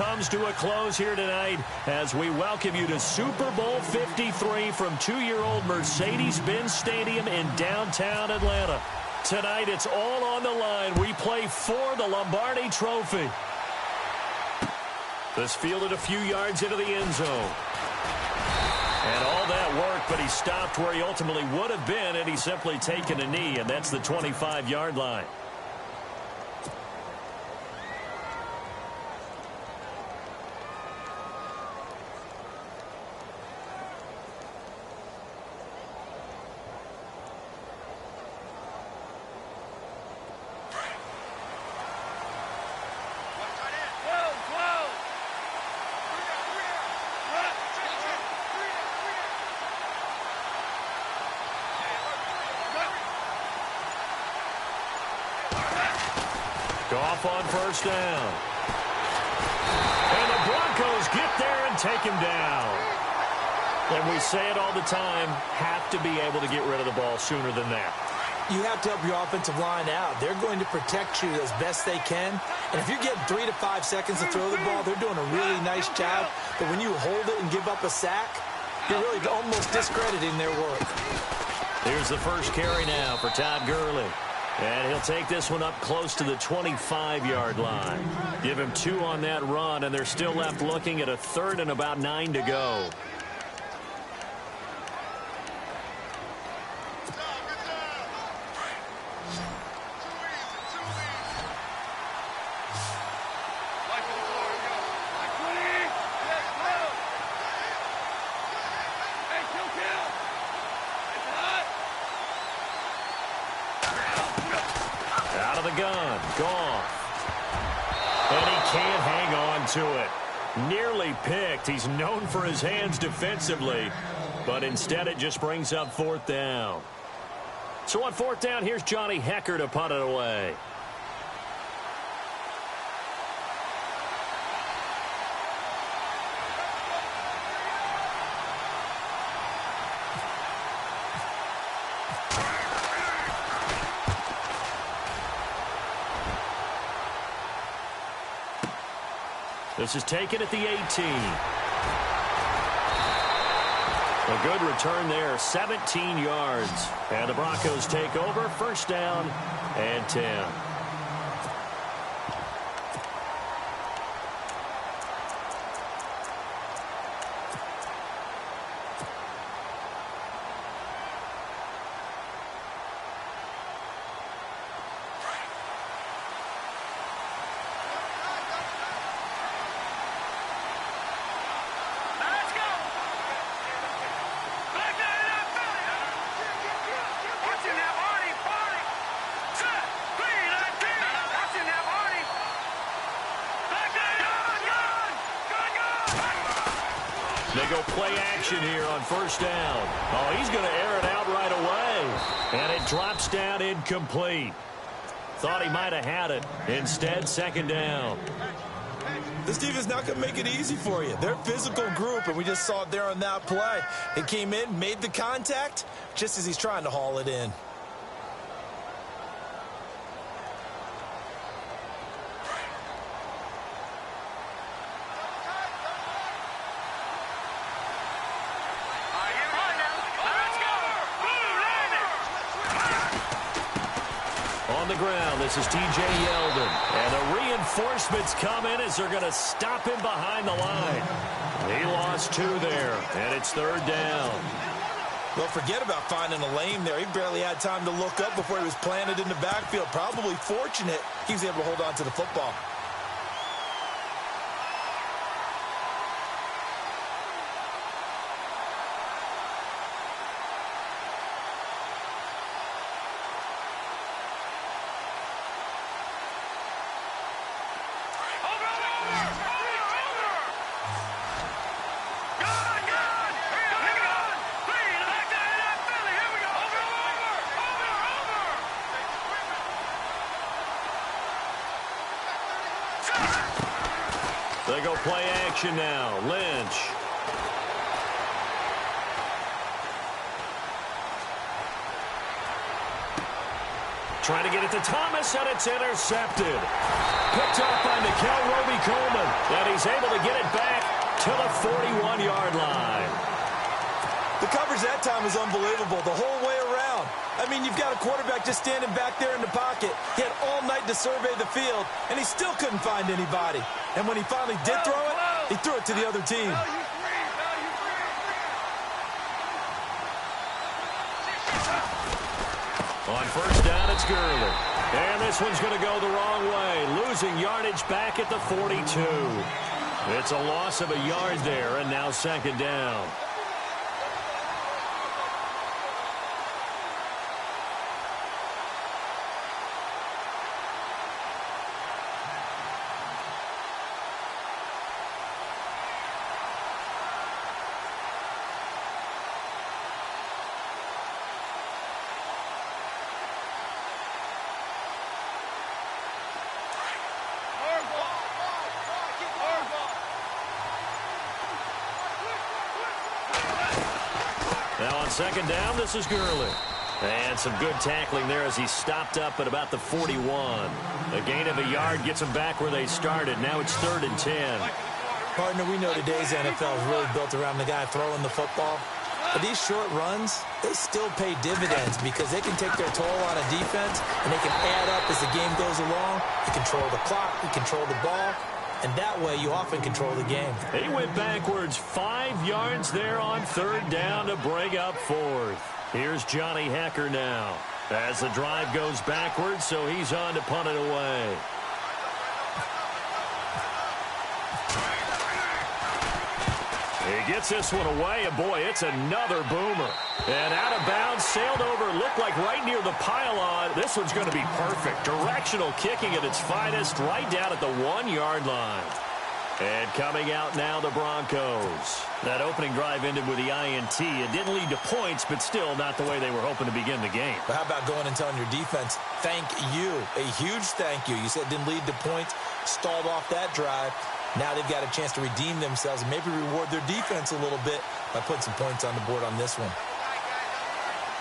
comes to a close here tonight as we welcome you to Super Bowl 53 from two-year-old Mercedes-Benz Stadium in downtown Atlanta. Tonight, it's all on the line. We play for the Lombardi Trophy. This fielded a few yards into the end zone. And all that work, but he stopped where he ultimately would have been had he simply taken a knee, and that's the 25-yard line. Goff on first down. And the Broncos get there and take him down. And we say it all the time, have to be able to get rid of the ball sooner than that. You have to help your offensive line out. They're going to protect you as best they can. And if you're getting 3 to 5 seconds to throw the ball, they're doing a really nice job. But when you hold it and give up a sack, you're really almost discrediting their work. Here's the first carry now for Todd Gurley. And he'll take this one up close to the 25-yard line. Give him 2 on that run, and they're still left looking at a 3rd and about 9 to go. To it. Nearly picked. He's known for his hands defensively, but instead it just brings up 4th down. So on 4th down, here's Johnny Hecker to punt it away. This is taken at the 18. A good return there, 17 yards. And the Broncos take over, 1st down and 10. They go play action here on 1st down. Oh, he's going to air it out right away. And it drops down incomplete. Thought he might have had it. Instead, 2nd down. This defense not going to make it easy for you. They're a physical group, and we just saw it there on that play. They came in, made the contact, just as he's trying to haul it in. This is T.J. Yeldon. And the reinforcements come in as they're going to stop him behind the line. He lost 2 there, and it's 3rd down. Well, forget about finding a lane there. He barely had time to look up before he was planted in the backfield. Probably fortunate he was able to hold on to the football. They go play action now. Lynch. trying to get it to Thomas, and it's intercepted. Picked up by Nikel Roby-Coleman, and he's able to get it back to the 41-yard line. The coverage that time was unbelievable the whole way around. I mean, you've got a quarterback just standing back there in the pocket. He had all night to survey the field, and he still couldn't find anybody. And when he finally did throw it, he threw it to the other team. On first down, it's Gurley. And this one's going to go the wrong way, losing yardage back at the 42. It's a loss of a yard there, and now second down. Now on second down, this is Gurley. And some good tackling there as he stopped up at about the 41. A gain of a yard gets them back where they started. Now it's 3rd and 10. Partner, we know today's NFL is really built around the guy throwing the football. But these short runs, they still pay dividends because they can take their toll on a defense and they can add up as the game goes along. They control the clock, they control the ball. And that way, you often control the game. He went backwards 5 yards there on 3rd down to bring up 4th. Here's Johnny Hecker now as the drive goes backwards, so he's on to punt it away. He gets this one away, and boy, it's another boomer. And out of bounds, sailed over, looked like right near the pylon. This one's going to be perfect. Directional kicking at its finest, right down at the 1-yard line. And coming out now, the Broncos. That opening drive ended with the INT. It didn't lead to points, but still not the way they were hoping to begin the game. But how about going and telling your defense, thank you, a huge thank you. You said it didn't lead to points, stalled off that drive. Now they've got a chance to redeem themselves and maybe reward their defense a little bit by putting some points on the board on this one.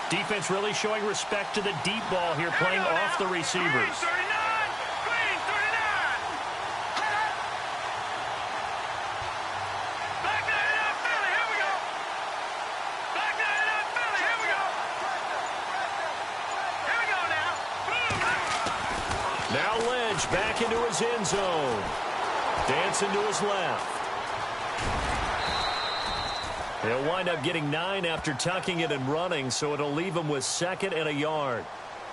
Defense really showing respect to the deep ball here, playing off the receivers. Now Lynch back into his end zone. Dancing to his left. He'll wind up getting 9 after tucking it and running, so it'll leave him with 2nd and a yard.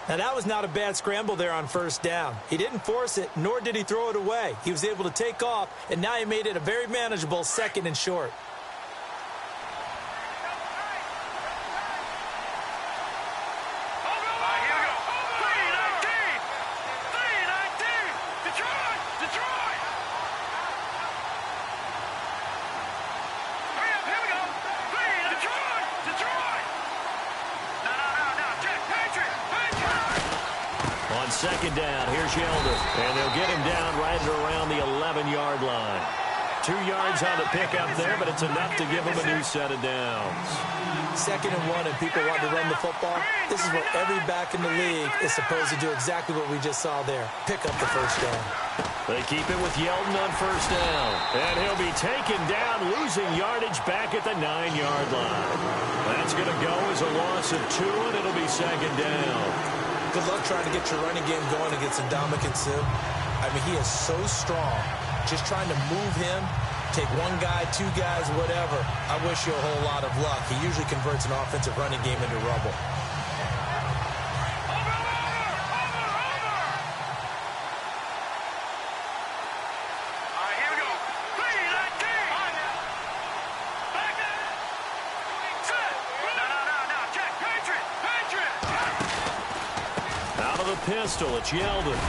Now, that was not a bad scramble there on first down. He didn't force it, nor did he throw it away. He was able to take off, and now he made it a very manageable 2nd and short. Second down, here's Yeldon, and they'll get him down right around the 11-yard line. 2 yards on the pickup there, but it's enough to give him a new set of downs. 2nd and 1, and people want to run the football. This is where every back in the league is supposed to do exactly what we just saw there. Pick up the first down. They keep it with Yeldon on first down, and he'll be taken down, losing yardage back at the 9-yard line. That's going to go as a loss of 2, and it'll be 2nd down. Good luck trying to get your running game going against Ndamukong Suh. I mean, he is so strong. Just trying to move him, take 1 guy, 2 guys, whatever. I wish you a whole lot of luck. He usually converts an offensive running game into rubble. Pistol, it's Yeldon.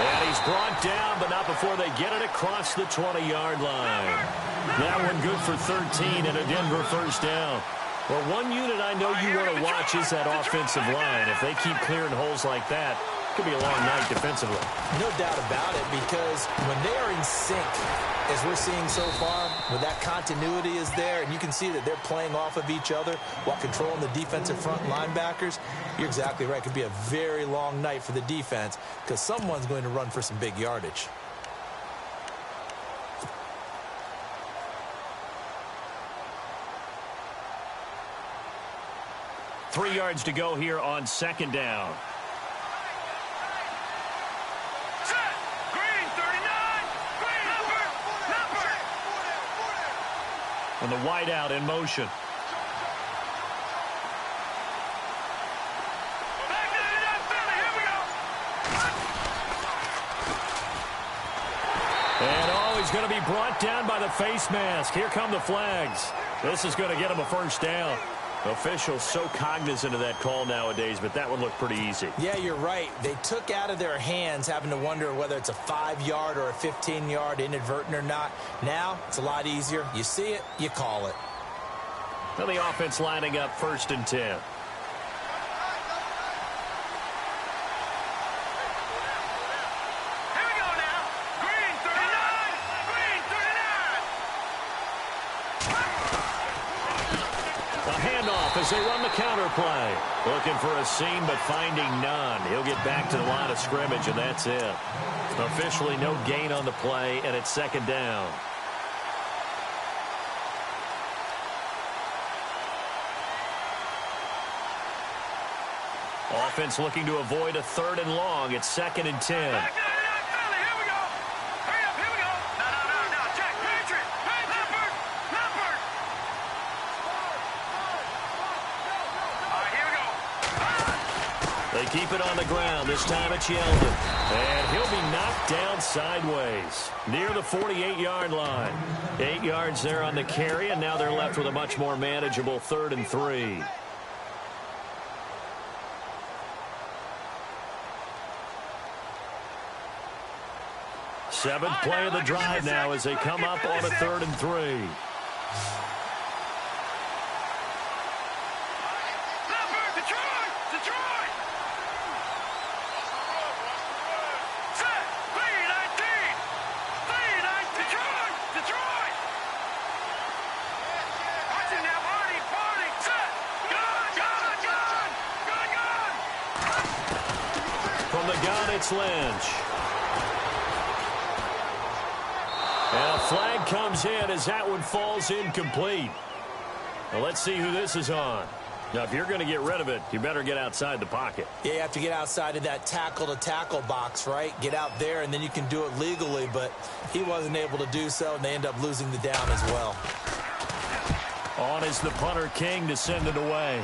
And he's brought down, but not before they get it across the 20-yard line. That one good for 13 and a Denver first down. Well, one unit I know you want to watch is that offensive line. If they keep clearing holes like that, could be a long night defensively. No doubt about it, because when they are in sync, as we're seeing so far, when that continuity is there, and you can see that they're playing off of each other while controlling the defensive front linebackers, you're exactly right. It could be a very long night for the defense because someone's going to run for some big yardage. Three yards to go here on second down. And the wideout in motion. And he's going to be brought down by the face mask. Here come the flags. This is going to get him a first down. Officials so cognizant of that call nowadays, but that one looked pretty easy. Yeah, you're right. They took out of their hands having to wonder whether it's a 5-yard or a 15-yard inadvertent or not. Now, it's a lot easier. You see it, you call it. Now the offense lining up 1st and 10. As they run the counter play. Looking for a seam, but finding none. He'll get back to the line of scrimmage, and that's it. Officially no gain on the play, and it's 2nd down. Offense looking to avoid a 3rd and long. It's 2nd and 10. They keep it on the ground. This time it's Yeldon. And he'll be knocked down sideways near the 48-yard line. 8 yards there on the carry, and now they're left with a much more manageable 3rd and 3. Seventh play of the drive now as they come up on a 3rd and 3. It's Lynch. And a flag comes in as that one falls incomplete. Well, let's see who this is on. Now, if you're going to get rid of it, you better get outside the pocket. Yeah, you have to get outside of that tackle-to-tackle box, right? Get out there, and then you can do it legally, but he wasn't able to do so, and they end up losing the down as well. On is the punter King to send it away.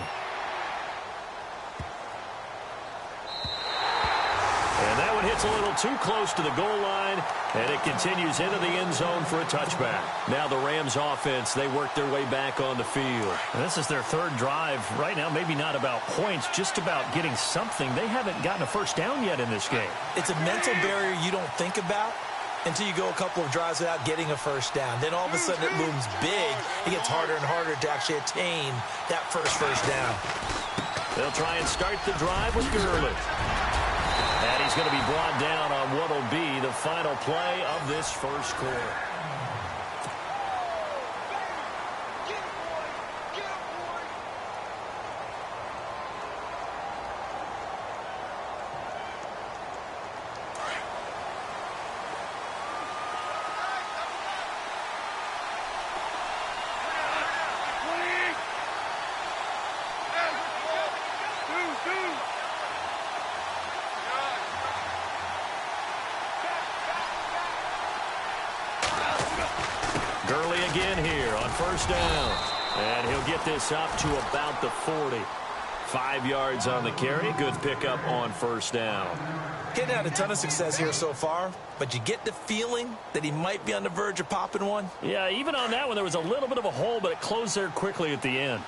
And that one hits a little too close to the goal line, and it continues into the end zone for a touchback. Now the Rams offense, they work their way back on the field. And this is their 3rd drive. Right now, maybe not about points, just about getting something. They haven't gotten a first down yet in this game. It's a mental barrier you don't think about until you go a couple of drives without getting a first down. Then all of a sudden it looms big. It gets harder and harder to actually attain that first down. They'll try and start the drive with Gurley. And he's going to be brought down on what will be the final play of this first quarter. Gurley again here on 1st down. And he'll get this up to about the 40. 5 yards on the carry. Good pickup on 1st down. Getting out a ton of success here so far, but you get the feeling that he might be on the verge of popping one. Yeah, even on that one, there was a little bit of a hole, but it closed there quickly at the end.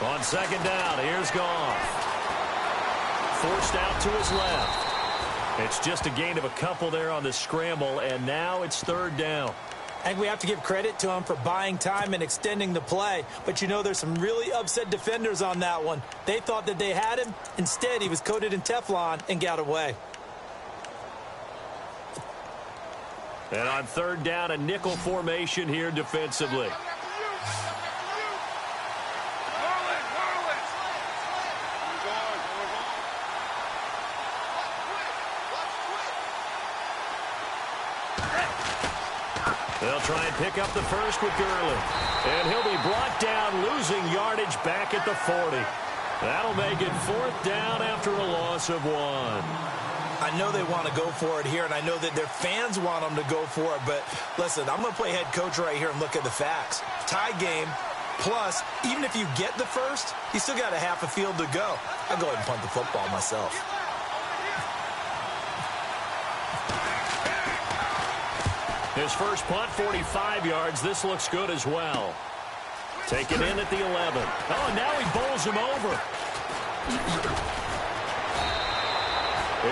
On 2nd down, here's Goff. Forced out to his left. It's just a gain of a couple there on the scramble, and now it's third down. I think we have to give credit to him for buying time and extending the play. But, you know, there's some really upset defenders on that one. They thought that they had him. Instead, he was coated in Teflon and got away. And on third down, a nickel formation here defensively. They'll try and pick up the first with Gurley. And he'll be brought down, losing yardage back at the 40. That'll make it fourth down after a loss of 1. I know they want to go for it here, and I know that their fans want them to go for it. But, listen, I'm going to play head coach right here and look at the facts. Tie game, plus, even if you get the first, you still got a half a field to go. I'll go ahead and punt the football myself. His first punt, 45 yards. This looks good as well. Taken in at the 11. Oh, and now he bowls him over.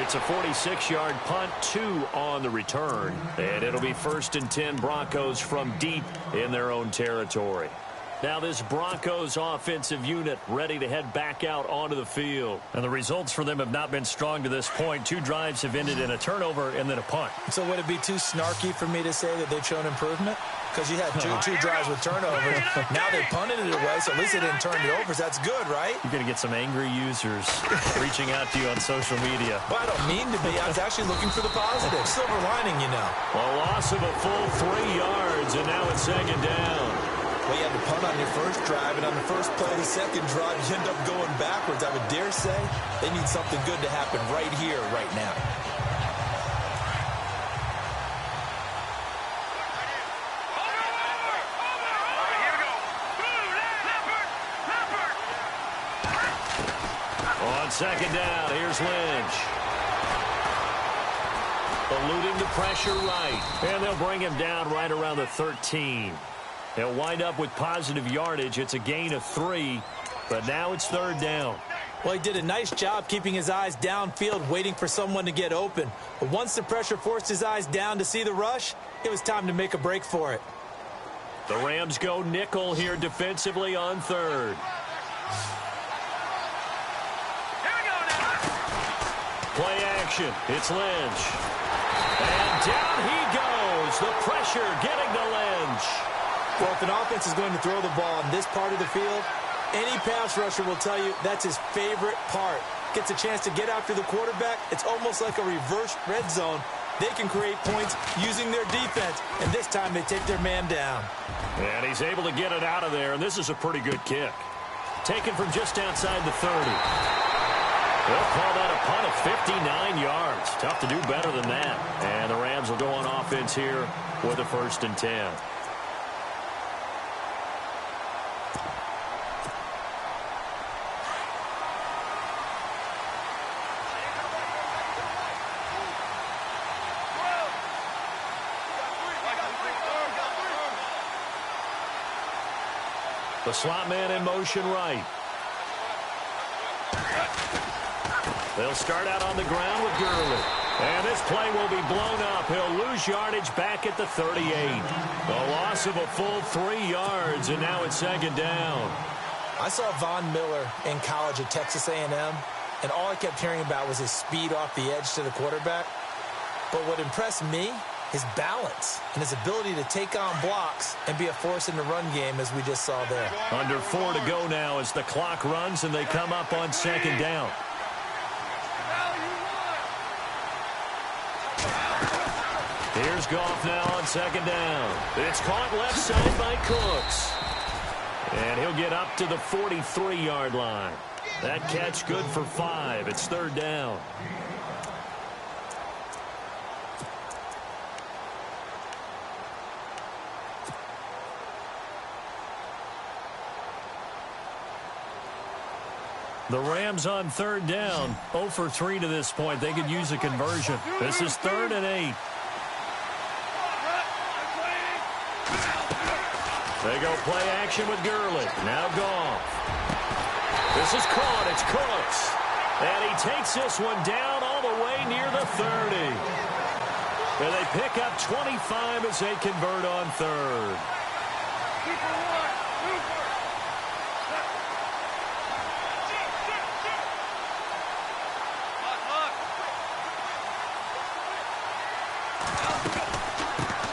It's a 46-yard punt, 2 on the return. And it'll be 1st and 10 Broncos from deep in their own territory. Now this Broncos offensive unit ready to head back out onto the field. And the results for them have not been strong to this point. 2 drives have ended in a turnover and then a punt. So would it be too snarky for me to say that they've shown improvement? Because you had two drives with turnovers. Now they punted it away, so at least they didn't turn it over. So that's good, right? You're going to get some angry users reaching out to you on social media. Well, I don't mean to be. I was actually looking for the positive. Silver lining, you know. A loss of a full 3 yards, and now it's second down. Well, you had to punt on your first drive, and on the first play of the second drive, you end up going backwards. I would dare say they need something good to happen right here, right now. On second down, here's Lynch. Eluding the pressure right. And they'll bring him down right around the 13. They'll wind up with positive yardage. It's a gain of 3, but now it's third down. Well, he did a nice job keeping his eyes downfield, waiting for someone to get open. But once the pressure forced his eyes down to see the rush, it was time to make a break for it. The Rams go nickel here defensively on third. Play action. It's Lynch. And down he goes. The pressure getting to Lynch. Well, if an offense is going to throw the ball in this part of the field, any pass rusher will tell you that's his favorite part. Gets a chance to get after the quarterback. It's almost like a reverse red zone. They can create points using their defense, and this time they take their man down. And he's able to get it out of there, and this is a pretty good kick. Taken from just outside the 30. They'll call that a punt of 59 yards. Tough to do better than that. And the Rams will go on offense here with a 1st and 10. The slot man in motion right. They'll start out on the ground with Gurley. And this play will be blown up. He'll lose yardage back at the 38. A loss of a full 3 yards, and now it's second down. I saw Von Miller in college at Texas A&M, and all I kept hearing about was his speed off the edge to the quarterback. But what impressed me, his balance and his ability to take on blocks and be a force in the run game, as we just saw there. Under 4 to go now as the clock runs and they come up on second down. Here's Goff now on second down. It's caught left side by Cooks. And he'll get up to the 43-yard line. That catch good for 5. It's third down. The Rams on third down, 0 for 3 to this point. They could use a conversion. This is 3rd and 8. They go play action with Gurley. Now Goff. This is caught. It's Cooks. And he takes this one down all the way near the 30. And they pick up 25 as they convert on third.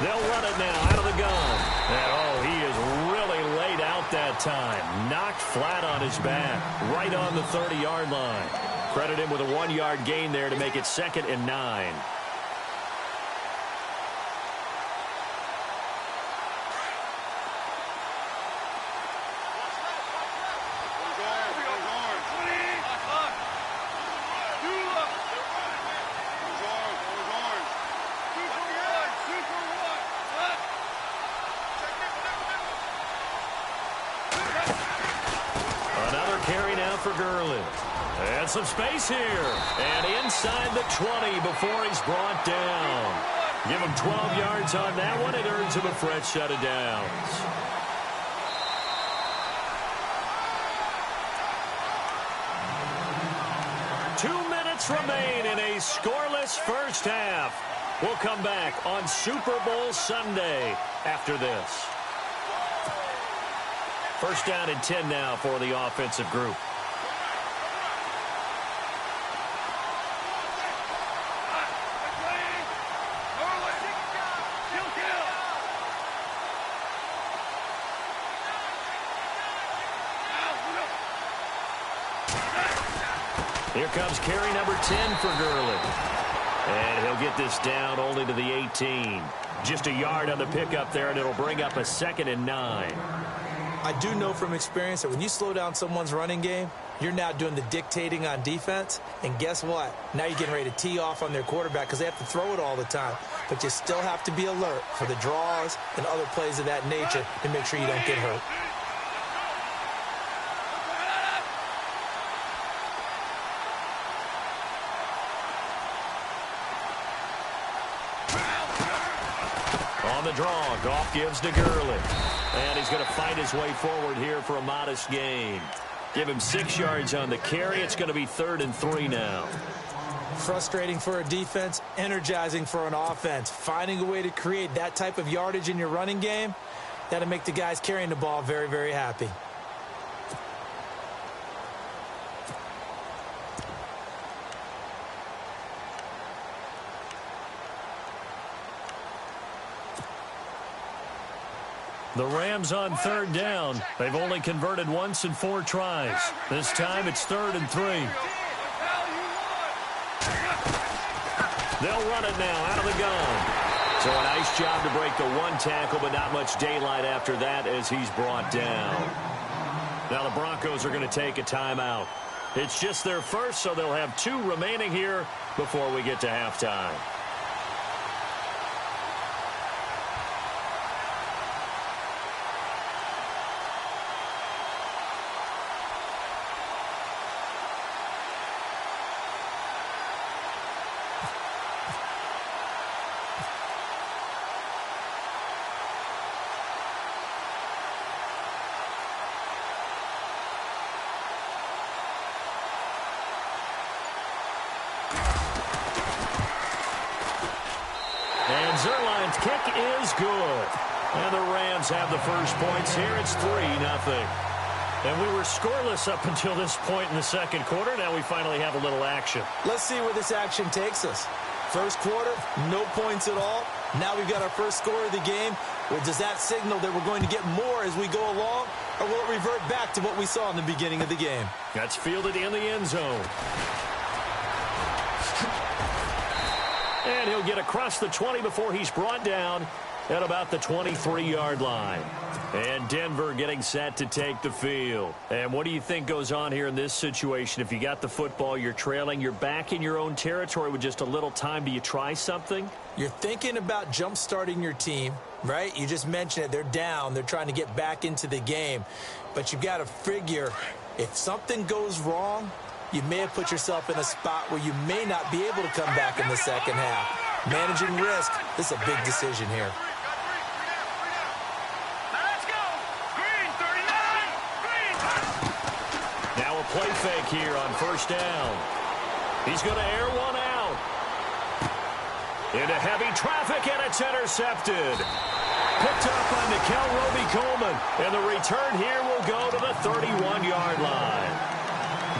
They'll run it now out of the gun. And, oh, he is really laid out that time. Knocked flat on his back, right on the 30-yard line. Credit him with a 1-yard gain there to make it 2nd and 9. And some space here. And inside the 20 before he's brought down. Give him 12 yards on that one. It earns him a fresh set of downs. Two minutes remain in a scoreless first half. We'll come back on Super Bowl Sunday after this. First down and 10 now for the offensive group. Here comes carry number 10 for Gurley. And he'll get this down only to the 18. Just a yard on the pickup there, and it'll bring up a 2nd and 9. I do know from experience that when you slow down someone's running game, you're now doing the dictating on defense. And guess what? Now you're getting ready to tee off on their quarterback because they have to throw it all the time. But you still have to be alert for the draws and other plays of that nature to make sure you don't get hurt. On the draw, Goff gives to Gurley. And he's going to fight his way forward here for a modest gain. Give him 6 yards on the carry. It's going to be 3rd and 3 now. Frustrating for a defense, energizing for an offense. Finding a way to create that type of yardage in your running game, that'll make the guys carrying the ball very, very happy. The Rams on 3rd down. They've only converted once in 4 tries. This time it's 3rd and 3. They'll run it now out of the gun. So a nice job to break the 1 tackle, but not much daylight after that as he's brought down. Now the Broncos are going to take a timeout. It's just their first, so they'll have 2 remaining here before we get to halftime. And Zerline's kick is good. And the Rams have the first points here. It's 3-0. And we were scoreless up until this point in the second quarter. Now we finally have a little action. Let's see where this action takes us. First quarter, no points at all. Now we've got our first score of the game. Well, does that signal that we're going to get more as we go along? Or will it revert back to what we saw in the beginning of the game? That's fielded in the end zone. And he'll get across the 20 before he's brought down at about the 23-yard line. And Denver getting set to take the field. And what do you think goes on here in this situation? If you got the football, you're trailing, you're back in your own territory with just a little time. Do you try something? You're thinking about jump-starting your team, right? You just mentioned it. They're down. They're trying to get back into the game. But you've got to figure if something goes wrong, you may have put yourself in a spot where you may not be able to come back in the second half. Managing risk, this is a big decision here. Now a play fake here on first down. He's going to air one out. Into heavy traffic, and it's intercepted. Picked up by Nikel Roby-Coleman. And the return here will go to the 31-yard line.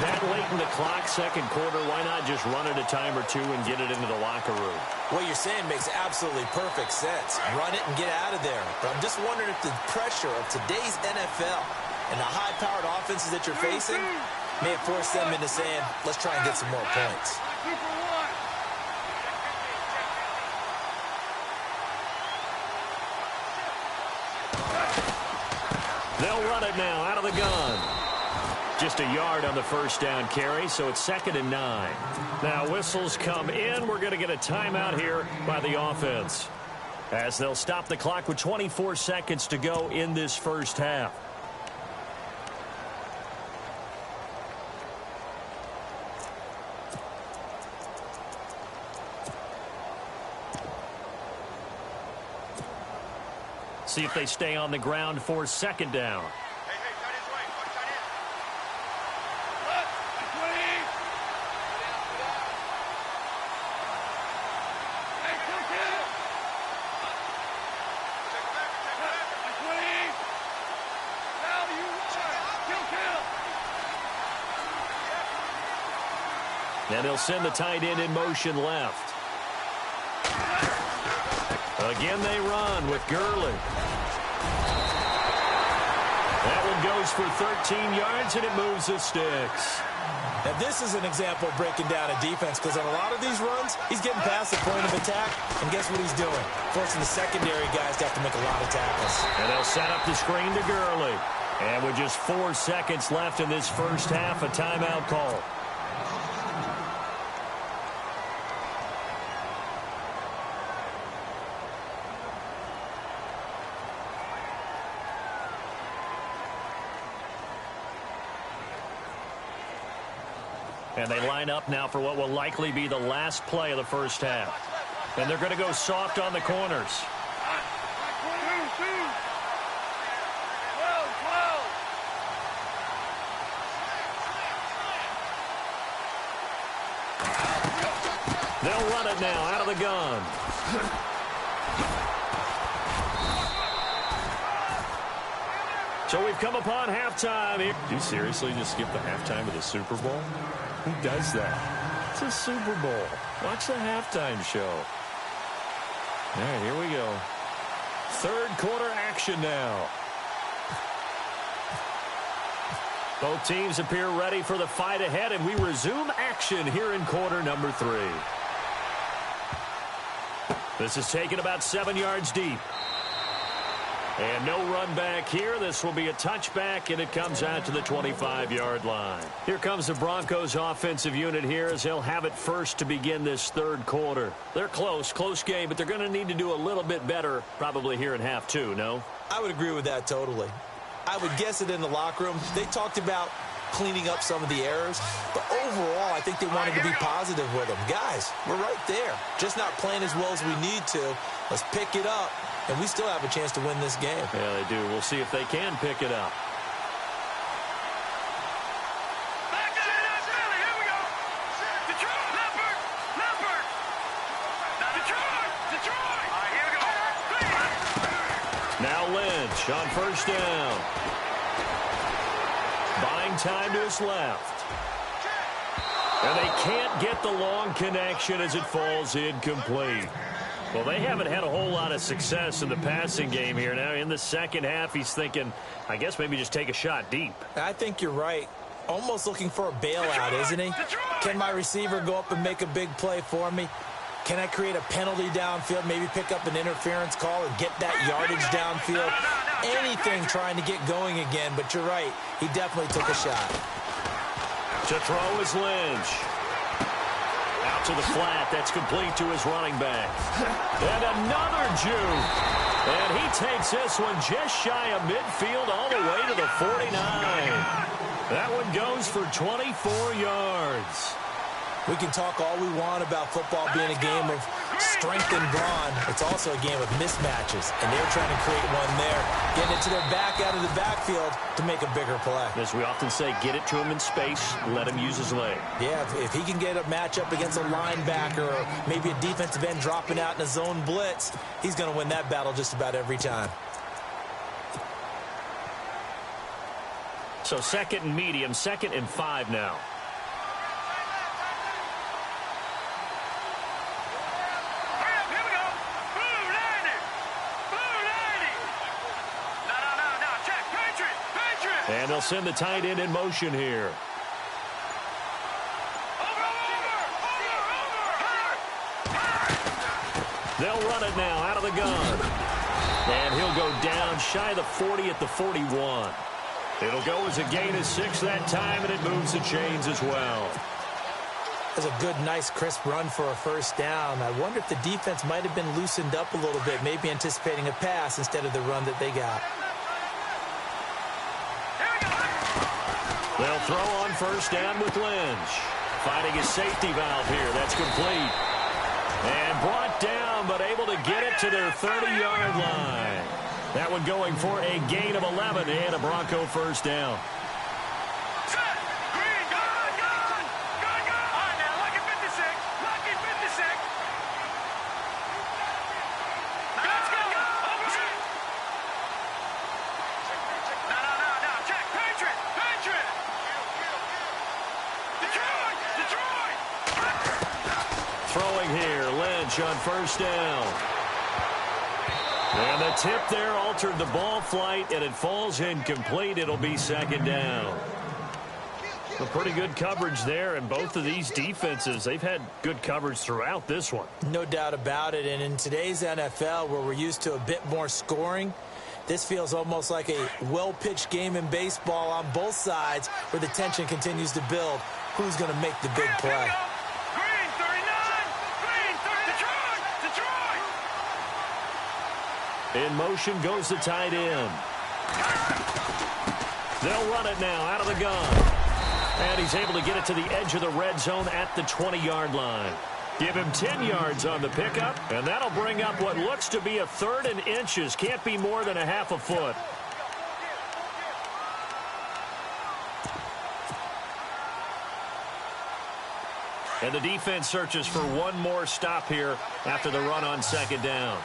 That late in the clock, second quarter, why not just run it a time or two and get it into the locker room? What you're saying makes absolutely perfect sense. Run it and get out of there. But I'm just wondering if the pressure of today's NFL and the high-powered offenses that you're facing may have forced them into saying, let's try and get some more points. They'll run it now out of the gun. Just a yard on the first down carry, so it's 2nd and 9. Now whistles come in. We're going to get a timeout here by the offense, as they'll stop the clock with 24 seconds to go in this first half. See if they stay on the ground for 2nd down. And he'll send the tight end in motion left. Again, they run with Gurley. That one goes for 13 yards, and it moves the sticks. Now, this is an example of breaking down a defense, because on a lot of these runs, he's getting past the point of attack, and guess what he's doing? Forcing the secondary guys to have to make a lot of tackles. And they'll set up the screen to Gurley. And with just 4 seconds left in this first half, a timeout call. And they line up now for what will likely be the last play of the first half. And they're going to go soft on the corners. They'll run it now out of the gun. So we've come upon halftime here. Did you seriously just skip the halftime of the Super Bowl? Who does that? It's a Super Bowl. Watch the halftime show. All right, here we go. Third quarter action now. Both teams appear ready for the fight ahead, and we resume action here in quarter number 3. This is taken about 7 yards deep. And no run back here. This will be a touchback, and it comes out to the 25-yard line. Here comes the Broncos offensive unit here as they'll have it first to begin this third quarter. They're close game, but they're going to need to do a little bit better probably here in half 2, no? I would agree with that totally. I would guess it in the locker room. They talked about cleaning up some of the errors, but overall, I think they wanted to be positive with them. Guys, we're right there. Just not playing as well as we need to. Let's pick it up. And we still have a chance to win this game. Yeah, they do. We'll see if they can pick it up. Now Lynch on first down. Buying time to his left. And they can't get the long connection as it falls incomplete. Well, they haven't had a whole lot of success in the passing game here. Now, in the second half, he's thinking, I guess maybe just take a shot deep. I think you're right. Almost looking for a bailout, isn't he? Can my receiver go up and make a big play for me? Can I create a penalty downfield, maybe pick up an interference call and get that yardage downfield? Anything trying to get going again, but you're right. He definitely took a shot. To throw is Lynch. To the flat. That's complete to his running back. And another juke. And he takes this one just shy of midfield all the way to the 49. That one goes for 24 yards. We can talk all we want about football being a game of strength and brawn. It's also a game of mismatches, and they're trying to create one there, getting it to their back out of the backfield to make a bigger play. As we often say, get it to him in space, let him use his leg. Yeah, if he can get a matchup against a linebacker or maybe a defensive end dropping out in a zone blitz, he's going to win that battle just about every time. So 2nd and medium, 2nd and 5 now. And they'll send the tight end in motion here. They'll run it now out of the gun. And he'll go down shy of the 40 at the 41. It'll go as a gain of 6 that time, and it moves the chains as well. That's a good, nice, crisp run for a first down. I wonder if the defense might have been loosened up a little bit, maybe anticipating a pass instead of the run that they got. They'll throw on first down with Lynch. Finding his safety valve here. That's complete. And brought down, but able to get it to their 30-yard line. That one going for a gain of 11 and a Bronco first down. Throwing here, Lynch on first down. And the tip there altered the ball flight, and it falls incomplete. It'll be 2nd down. A pretty good coverage there, and both of these defenses, they've had good coverage throughout this one. No doubt about it, and in today's NFL, where we're used to a bit more scoring, this feels almost like a well-pitched game in baseball on both sides, where the tension continues to build. Who's going to make the big play? In motion goes the tight end. They'll run it now out of the gun. And he's able to get it to the edge of the red zone at the 20-yard line. Give him 10 yards on the pickup, and that'll bring up what looks to be a 3rd and inches. Can't be more than a half a foot. And the defense searches for one more stop here after the run on 2nd down.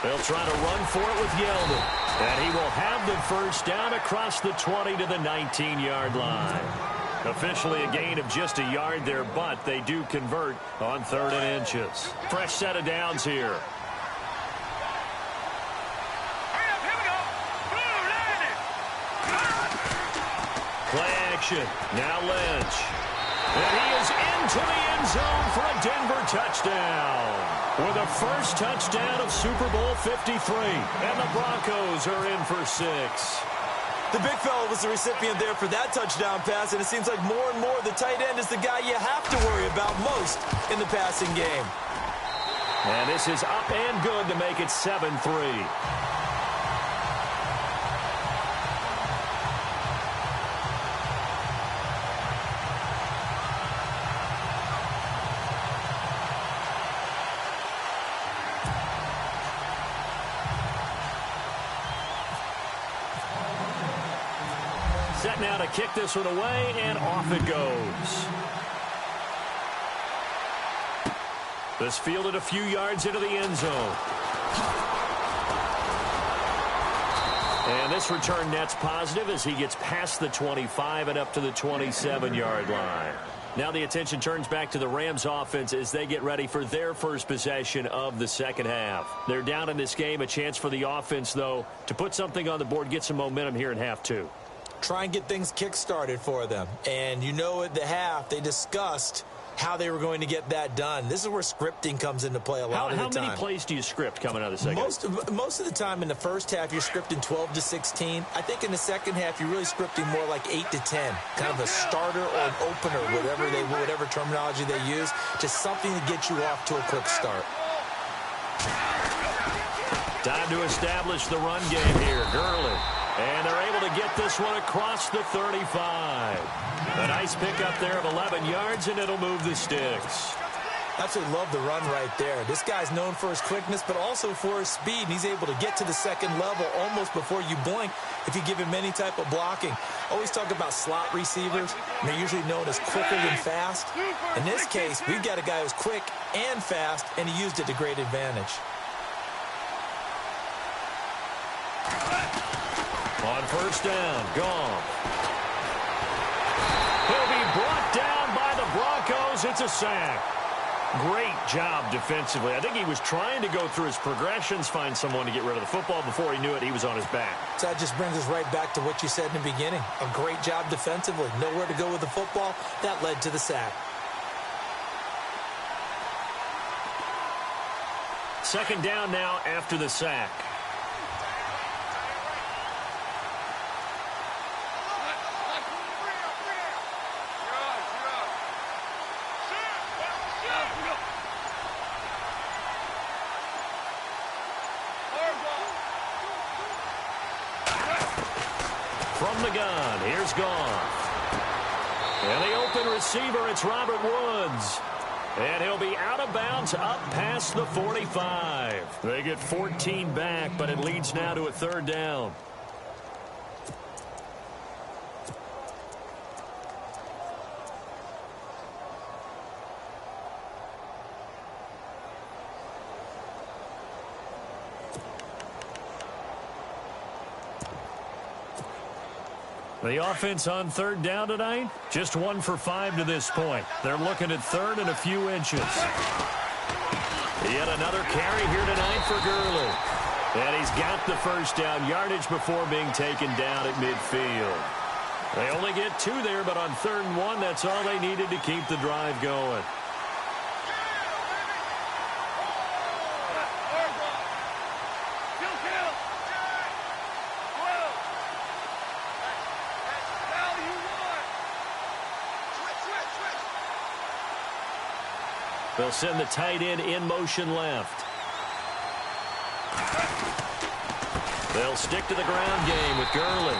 They'll try to run for it with Yeldon. And he will have the first down across the 20 to the 19-yard line. Officially a gain of just a yard there, but they do convert on 3rd and inches. Fresh set of downs here. Play action. Now Lynch. And he is into the end zone for a Denver touchdown. With a first touchdown of Super Bowl 53. And the Broncos are in for 6. The big fella was the recipient there for that touchdown pass, and it seems like more and more the tight end is the guy you have to worry about most in the passing game. And this is up and good to make it 7-3. Set now to kick this one away, and off it goes. This fielded a few yards into the end zone. And this return net's positive as he gets past the 25 and up to the 27-yard line. Now the attention turns back to the Rams offense as they get ready for their first possession of the second half. They're down in this game. A chance for the offense, though, to put something on the board, get some momentum here in half 2. Try and get things kick-started for them. And you know at the half, they discussed how they were going to get that done. This is where scripting comes into play a lot of the time. How many plays do you script coming out of the second half? Most of the time in the first half, you're scripting 12 to 16. I think in the second half, you're really scripting more like 8 to 10. Kind of a starter or an opener, whatever terminology they use. Just something to get you off to a quick start. Time to establish the run game here. Gurley. And they're able to get this one across the 35. A nice pickup there of 11 yards, and it'll move the sticks. Absolutely love the run right there. This guy's known for his quickness, but also for his speed, and he's able to get to the second level almost before you blink if you give him any type of blocking. Always talk about slot receivers, and they're usually known as quicker than fast. In this case, we've got a guy who's quick and fast, and he used it to great advantage. On first down, Goff. He'll be brought down by the Broncos. It's a sack. Great job defensively. I think he was trying to go through his progressions, find someone to get rid of the football. Before he knew it, he was on his back. So that just brings us right back to what you said in the beginning. A great job defensively. Nowhere to go with the football. That led to the sack. Second down now after the sack. From the gun, here's Goff. And the open receiver, it's Robert Woods. And he'll be out of bounds up past the 45. They get 14 back, but it leads now to a third down. The offense on third down tonight, just 1 for 5 to this point. They're looking at third and a few inches. Yet another carry here tonight for Gurley. And he's got the first down yardage before being taken down at midfield. They only get 2 there, but on 3rd and 1, that's all they needed to keep the drive going. They'll send the tight end in motion left. They'll stick to the ground game with Gurley.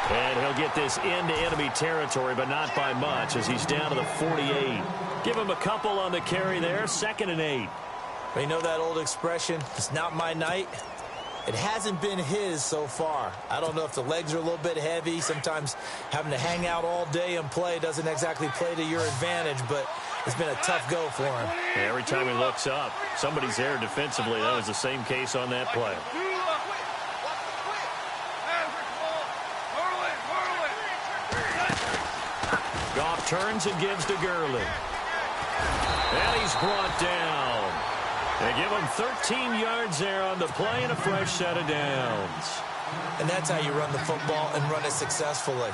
And he'll get this into enemy territory, but not by much as he's down to the 48. Give him a couple on the carry there, 2nd and 8. Well, you know that old expression, it's not my night. It hasn't been his so far. I don't know if the legs are a little bit heavy. Sometimes having to hang out all day and play doesn't exactly play to your advantage, but it's been a tough go for him. Every time he looks up, somebody's there defensively. That was the same case on that play. Goff turns and gives to Gurley. And he's brought down. They give him 13 yards there on the play and a fresh set of downs. And that's how you run the football and run it successfully.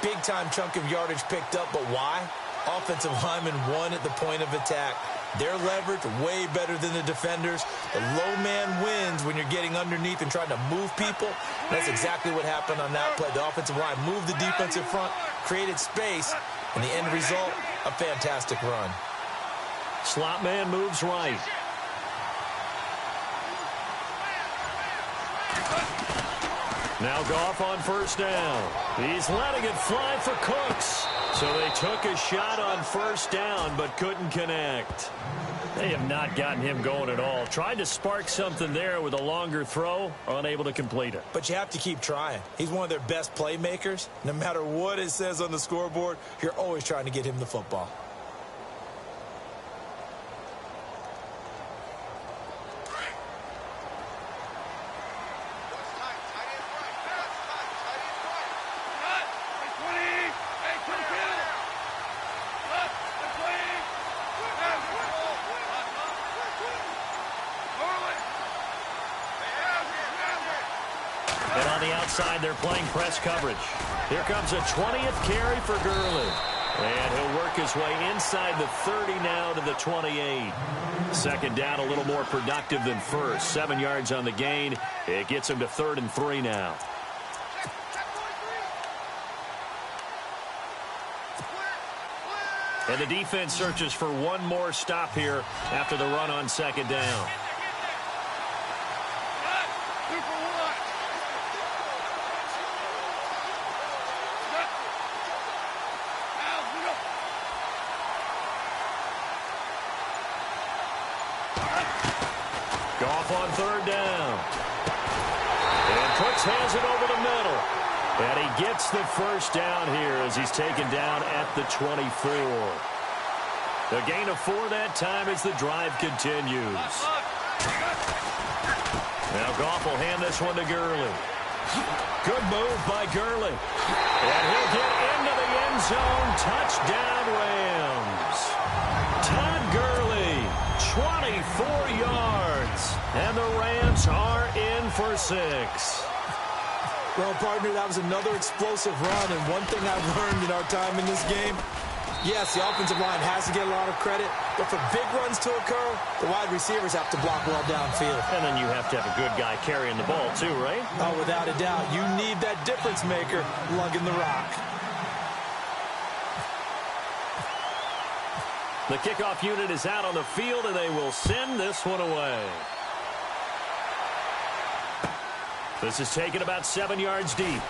Big-time chunk of yardage picked up, but why? Offensive linemen won at the point of attack. Their leverage way better than the defenders. The low man wins when you're getting underneath and trying to move people. That's exactly what happened on that play. The offensive line moved the defensive front, created space, and the end result, a fantastic run. Slot man moves right. Now Goff on first down. He's letting it fly for Cooks. So they took a shot on first down but couldn't connect. They have not gotten him going at all. Tried to spark something there with a longer throw, unable to complete it. But you have to keep trying. He's one of their best playmakers. No matter what it says on the scoreboard, you're always trying to get him the football. And on the outside, they're playing press coverage. Here comes a 20th carry for Gurley. And he'll work his way inside the 30 now to the 28. Second down, a little more productive than first. 7 yards on the gain. It gets him to 3rd and 3 now. And the defense searches for one more stop here after the run on second down. on third down. And Cooks has it over the middle. And he gets the first down here as he's taken down at the 24. A gain of 4 that time as the drive continues. Now Goff will hand this one to Gurley. Good move by Gurley. And he'll get into the end zone. Touchdown, Rams. Todd Gurley, 24 yards. And the Rams are in for 6. Well, partner, that was another explosive run. And one thing I've learned in our time in this game, yes, the offensive line has to get a lot of credit, but for big runs to occur, the wide receivers have to block well downfield. And then you have to have a good guy carrying the ball too, right? Oh, without a doubt. You need that difference maker lugging the rock. The kickoff unit is out on the field, and they will send this one away. This is taken about 7 yards deep.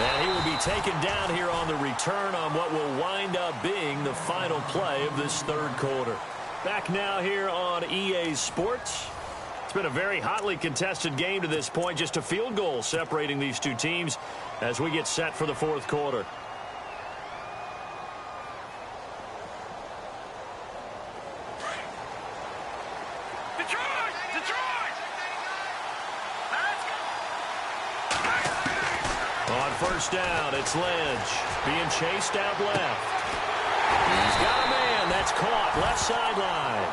And he will be taken down here on the return on what will wind up being the final play of this third quarter. Back now here on EA Sports. It's been a very hotly contested game to this point. Just a field goal separating these two teams as we get set for the fourth quarter. First down, it's Lynch being chased out left. He's got a man that's caught left sideline.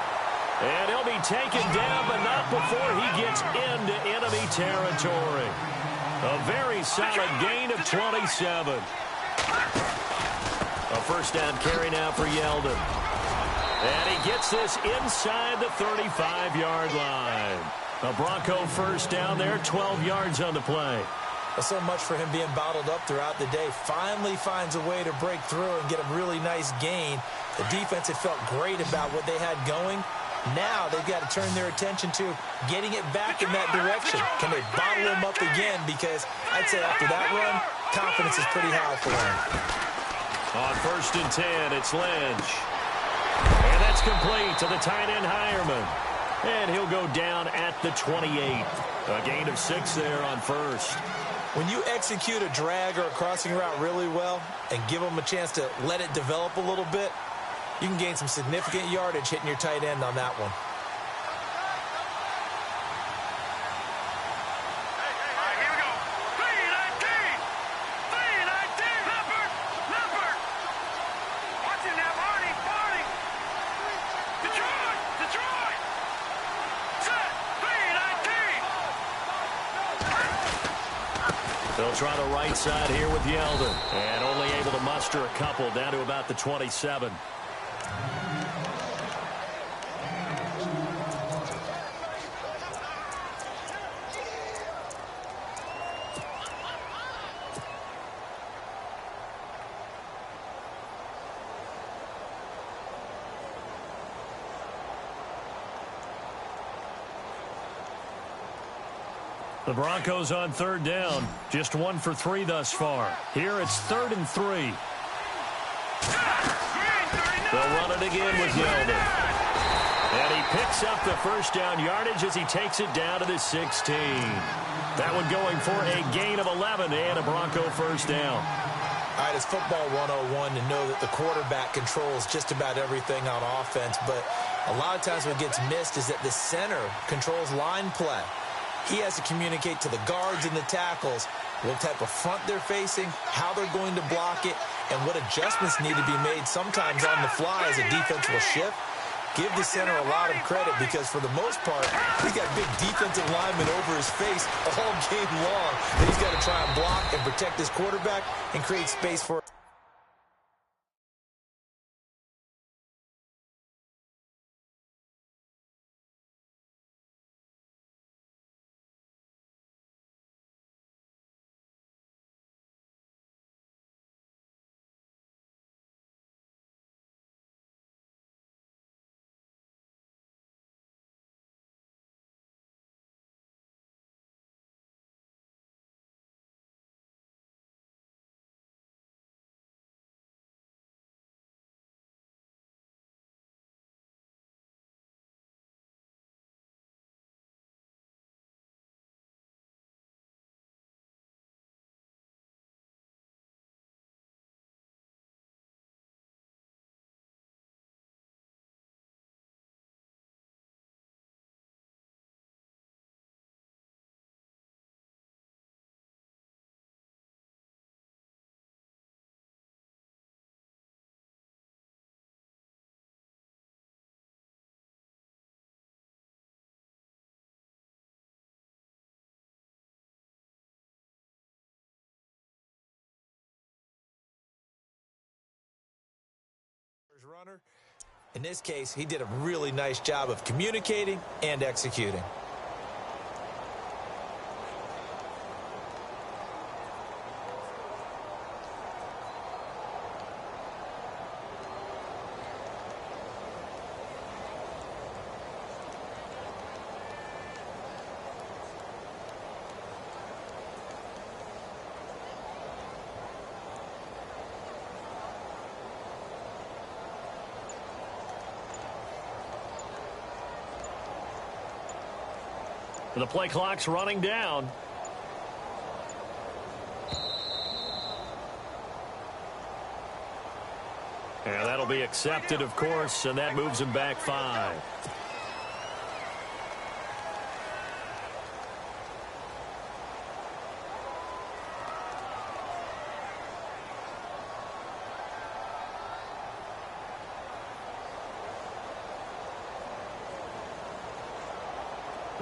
And he'll be taken down, but not before he gets into enemy territory. A very solid gain of 27. A first down carry now for Yeldon. And he gets this inside the 35-yard line. A Bronco first down there, 12 yards on the play. So much for him being bottled up throughout the day. Finally finds a way to break through and get a really nice gain. The defense had felt great about what they had going. Now they've got to turn their attention to getting it back in that direction. Can they bottle him up again? Because I'd say after that run, confidence is pretty high for him. On first and 10, it's Lynch. And that's complete to the tight end Hireman. And he'll go down at the 28. A gain of 6 there on first. When you execute a drag or a crossing route really well and give them a chance to let it develop a little bit, you can gain some significant yardage hitting your tight end on that one. They'll try the right side here with Yeldon. And only able to muster a couple down to about the 27. The Broncos on third down. Just 1 for 3 thus far. Here it's 3rd and 3. They'll run it again with Yeldon. And he picks up the first down yardage as he takes it down to the 16. That one going for a gain of 11 and a Bronco first down. All right, it's football 101 to know that the quarterback controls just about everything on offense. But a lot of times what gets missed is that the center controls line play. He has to communicate to the guards and the tackles what type of front they're facing, how they're going to block it, and what adjustments need to be made sometimes on the fly as a defense will shift. Give the center a lot of credit because for the most part, he's got big defensive linemen over his face all game long. And he's got to try and block and protect his quarterback and create space for runner. In this case, he did a really nice job of communicating and executing. The play clock's running down. And that'll be accepted, of course, and that moves him back 5.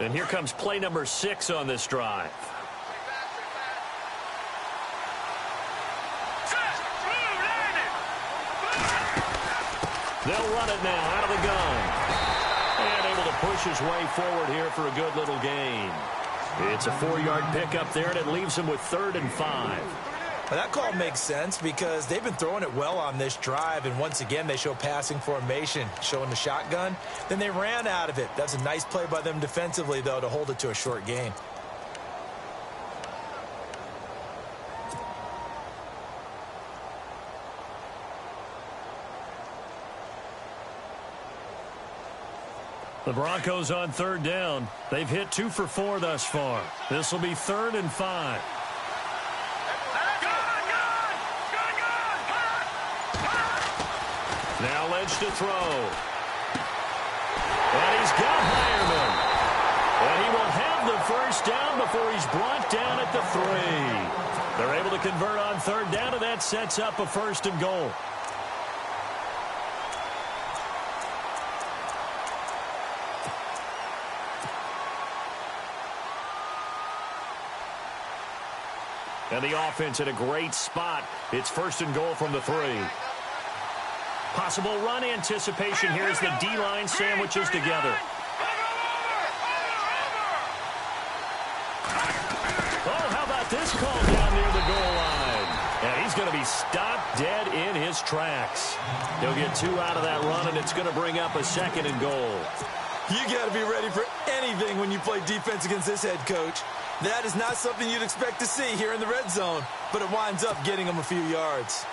And here comes play number 6 on this drive. They'll run it now out of the gun. And able to push his way forward here for a good little gain. It's a 4-yard pickup there, and it leaves him with 3rd and 5. Well, that call makes sense because they've been throwing it well on this drive, and once again they show passing formation, showing the shotgun. Then they ran out of it. That's a nice play by them defensively, though, to hold it to a short gain. The Broncos on 3rd down. They've hit 2 for 4 thus far. This will be 3rd and 5. Now Lynch to throw. And he's got Hireman. And he will have the first down before he's brought down at the 3. They're able to convert on 3rd down, and that sets up a 1st and goal. And the offense in a great spot. It's 1st and goal from the 3. Possible run anticipation here as the D-line sandwiches together. Oh, how about this call down near the goal line? And he's going to be stopped dead in his tracks. He'll get 2 out of that run, and it's going to bring up a 2nd and goal. You got to be ready for anything when you play defense against this head coach. That is not something you'd expect to see here in the red zone, but it winds up getting him a few yards.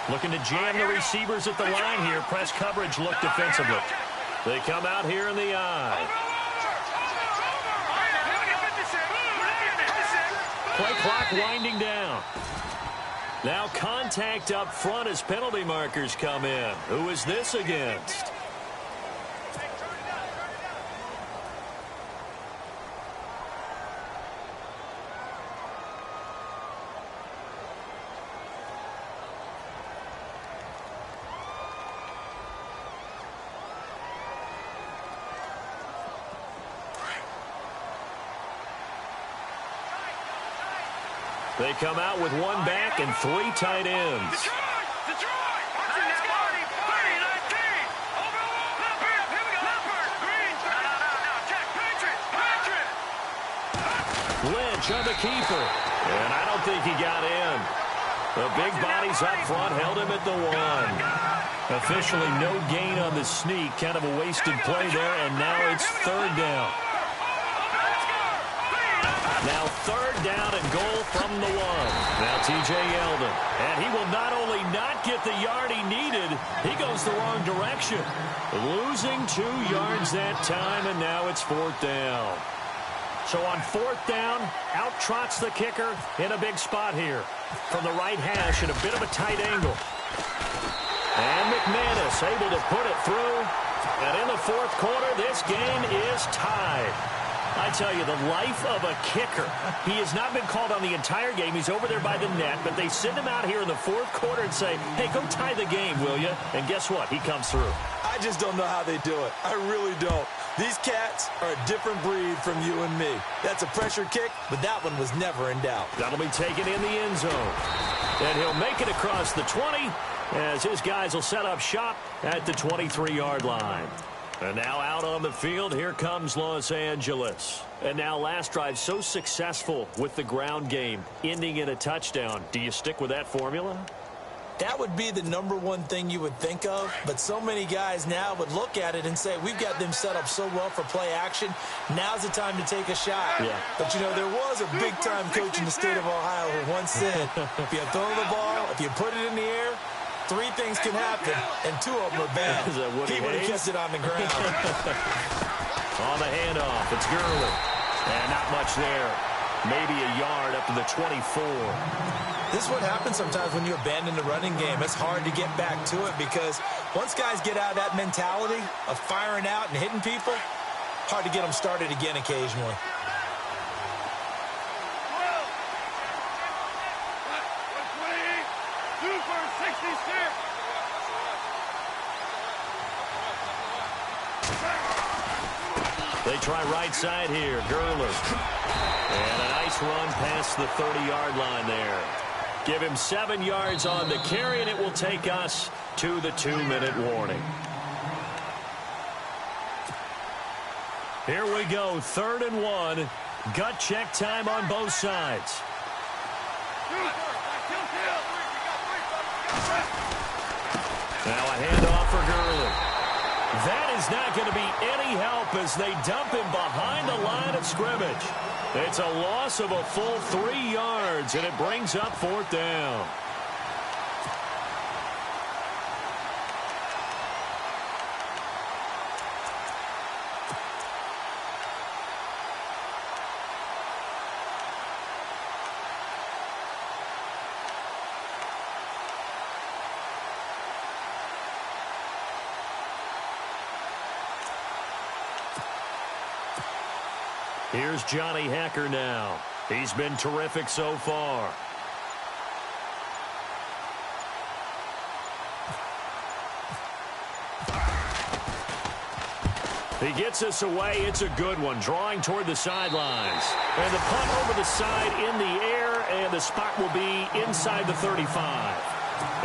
Looking to jam the receivers at the line here. Press coverage look defensively. They come out here in the eye. Play clock winding down. Now contact up front as penalty markers come in. Who is this against? They come out with 1 back and 3 tight ends. Lynch on the keeper. And I don't think he got in. The big bodies up front held him at the 1. Officially no gain on the sneak. Kind of a wasted play there, and now it's 3rd down. Now 3rd down and goal from the 1. Now T.J. Yeldon. And he will not only not get the yard he needed, he goes the wrong direction. Losing 2 yards that time, and now it's 4th down. So on 4th down, out trots the kicker in a big spot here. From the right hash at a bit of a tight angle. And McManus able to put it through. And in the 4th quarter, this game is tied. I tell you, the life of a kicker. He has not been called on the entire game. He's over there by the net, but they send him out here in the fourth quarter and say, hey, go tie the game, will you? And guess what? He comes through. I just don't know how they do it. I really don't. These cats are a different breed from you and me. That's a pressure kick, but that one was never in doubt. That'll be taken in the end zone. And he'll make it across the 20 as his guys will set up shop at the 23-yard line. And now out on the field, here comes Los Angeles. And now last drive so successful with the ground game, ending in a touchdown. Do you stick with that formula? That would be the number one thing you would think of, but so many guys now would look at it and say, we've got them set up so well for play action, now's the time to take a shot. Yeah. But, you know, there was a big-time coach in the state of Ohio who once said, if you throw the ball, if you put it in the air, three things can happen, and two of them are bad. He would have kept it on the ground. On the handoff, it's Gurley. And not much there. Maybe a yard up to the 24. This is what happens sometimes when you abandon the running game. It's hard to get back to it because once guys get out of that mentality of firing out and hitting people, hard to get them started again occasionally. They try right side here, Gurley. And a nice run past the 30-yard line there. Give him 7 yards on the carry, and it will take us to the 2-minute warning. Here we go, 3rd and 1. Gut check time on both sides. Now a handoff for Gurley. That is not going to be any help as they dump him behind the line of scrimmage. It's a loss of a full 3 yards, and it brings up 4th down. Here's Johnny Hacker now. He's been terrific so far. He gets us away. It's a good one, drawing toward the sidelines. And the punt over the side in the air, and the spot will be inside the 35.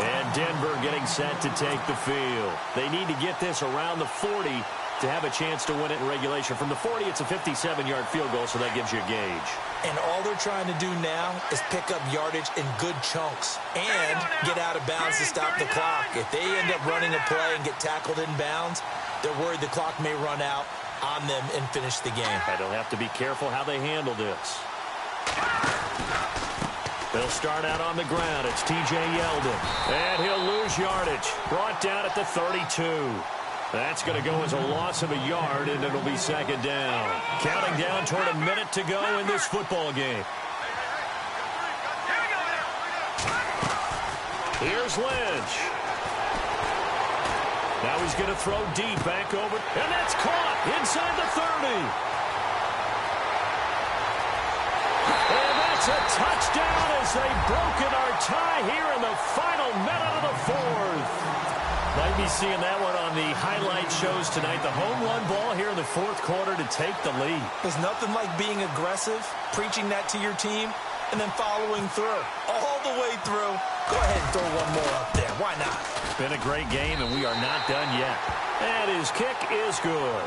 And Denver getting set to take the field. They need to get this around the 40 to have a chance to win it in regulation. From the 40, it's a 57-yard field goal, so that gives you a gauge. And all they're trying to do now is pick up yardage in good chunks and get out of bounds to stop the clock. If they end up running a play and get tackled in bounds, they're worried the clock may run out on them and finish the game. And they'll have to be careful how they handle this. They'll start out on the ground. It's T.J. Yeldon. And he'll lose yardage. Brought down at the 32. That's going to go as a loss of a yard, and it'll be 2nd down. Counting down toward a minute to go in this football game. Here's Lynch. Now he's going to throw deep back over, and that's caught inside the 30. And that's a touchdown as they've broken our tie here in the final minute of the 4th. Might be seeing that one on the highlight shows tonight. The home run ball here in the 4th quarter to take the lead. There's nothing like being aggressive, preaching that to your team, and then following through. All the way through. Go ahead and throw one more up there. Why not? It's been a great game, and we are not done yet. And his kick is good.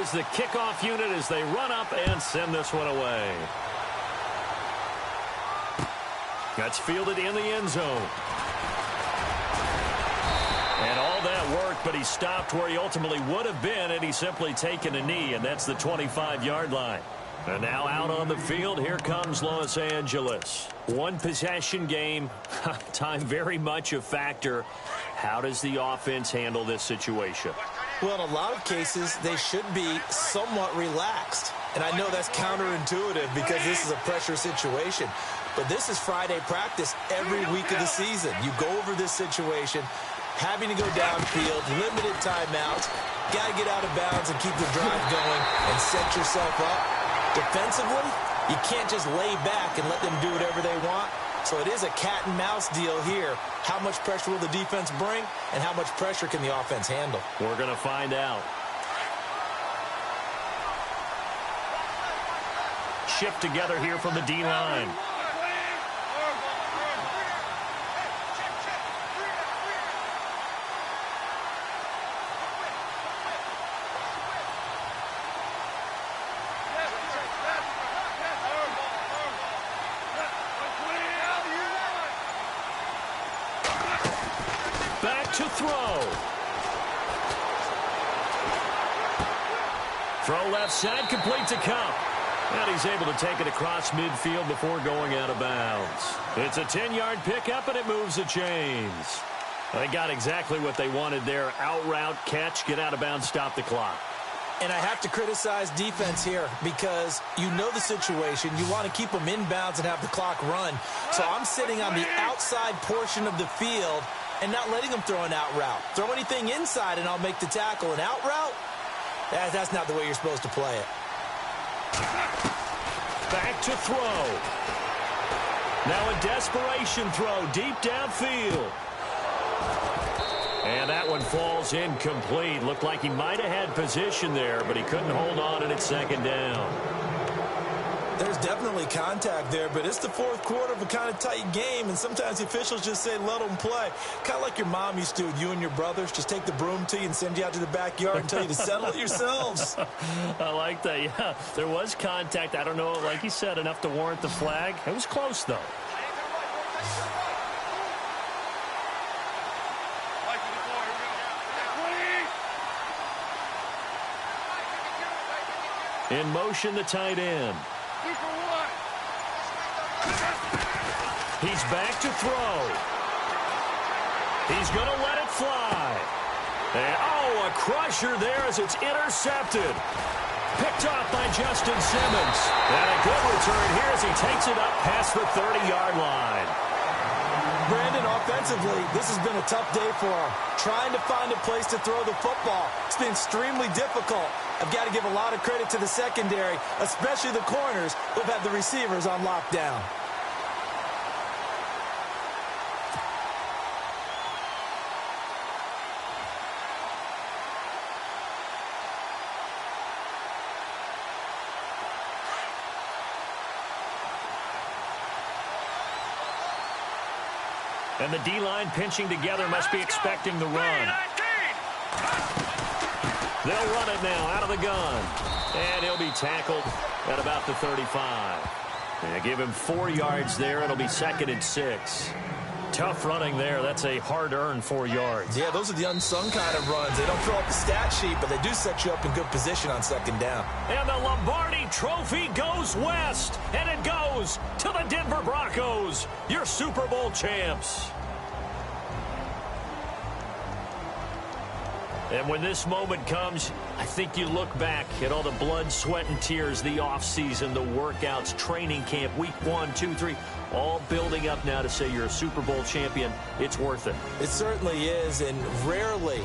Is the kickoff unit as they run up and send this one away. That's fielded in the end zone. And all that work, but he stopped where he ultimately would have been, and he's simply taken a knee, and that's the 25-yard line. And now out on the field, here comes Los Angeles. One possession game, time very much a factor. How does the offense handle this situation? Well, in a lot of cases, they should be somewhat relaxed. And I know that's counterintuitive because this is a pressure situation. But this is Friday practice every week of the season. You go over this situation, having to go downfield, limited timeouts, got to get out of bounds and keep the drive going and set yourself up. Defensively, you can't just lay back and let them do whatever they want. So it is a cat and mouse deal here. How much pressure will the defense bring and how much pressure can the offense handle? We're going to find out. Shift together here from the D-line. Back to throw. Throw left side, complete to Cup. And he's able to take it across midfield before going out of bounds. It's a 10-yard pickup, and it moves the chains. They got exactly what they wanted there. Out route, catch, get out of bounds, stop the clock. And I have to criticize defense here because you know the situation. You want to keep them inbounds and have the clock run. So I'm sitting on the outside portion of the field and not letting them throw an out route. Throw anything inside, and I'll make the tackle. An out route? That's not the way you're supposed to play it. Back to throw. Now a desperation throw deep downfield. And that one falls incomplete. Looked like he might have had position there, but he couldn't hold on, and it's second down. There's definitely contact there, but it's the fourth quarter of a kind of tight game, and sometimes the officials just say, let them play. Kind of like your mom used to, you and your brothers, just take the broom to you and send you out to the backyard and tell you to settle it yourselves. I like that, yeah. There was contact. I don't know, like you said, enough to warrant the flag. It was close, though. In motion, the tight end. He's back to throw. He's going to let it fly. And, oh, a crusher there as it's intercepted. Picked off by Justin Simmons. And a good return here as he takes it up past the 30-yard line. Brandon, offensively, this has been a tough day for him. Trying to find a place to throw the football. It's been extremely difficult. I've got to give a lot of credit to the secondary, especially the corners who've had the receivers on lockdown. And the D-line pinching together must be expecting the run. They'll run it now out of the gun. And he'll be tackled at about the 35. And give him 4 yards there. It'll be 2nd and 6. Tough running there. That's a hard-earned 4 yards. Yeah, those are the unsung kind of runs. They don't fill up the stat sheet, but they do set you up in good position on 2nd down. And the Lombardi Trophy goes west. And it goes to the Denver Broncos, your Super Bowl champs. And when this moment comes, I think you look back at all the blood, sweat, and tears, the offseason, the workouts, training camp, week 1, 2, 3, all building up now to say you're a Super Bowl champion. It's worth it. It certainly is, and rarely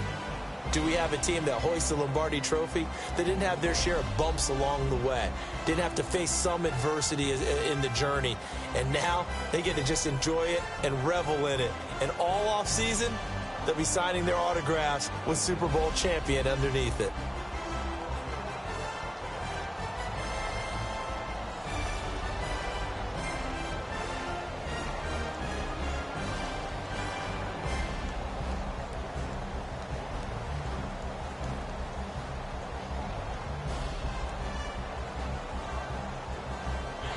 do we have a team that hoists the Lombardi Trophy that didn't have their share of bumps along the way, didn't have to face some adversity in the journey, and now they get to just enjoy it and revel in it. And all offseason, they'll be signing their autographs with Super Bowl champion underneath it.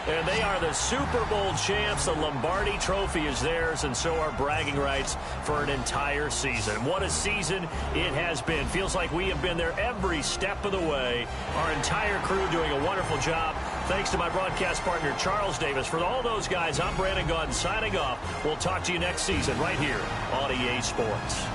And they are the Super Bowl champs. The Lombardi Trophy is theirs, and so are bragging rights for an entire season. What a season it has been. Feels like we have been there every step of the way. Our entire crew doing a wonderful job. Thanks to my broadcast partner, Charles Davis. For all those guys, I'm Brandon Gaudin signing off. We'll talk to you next season right here on EA Sports.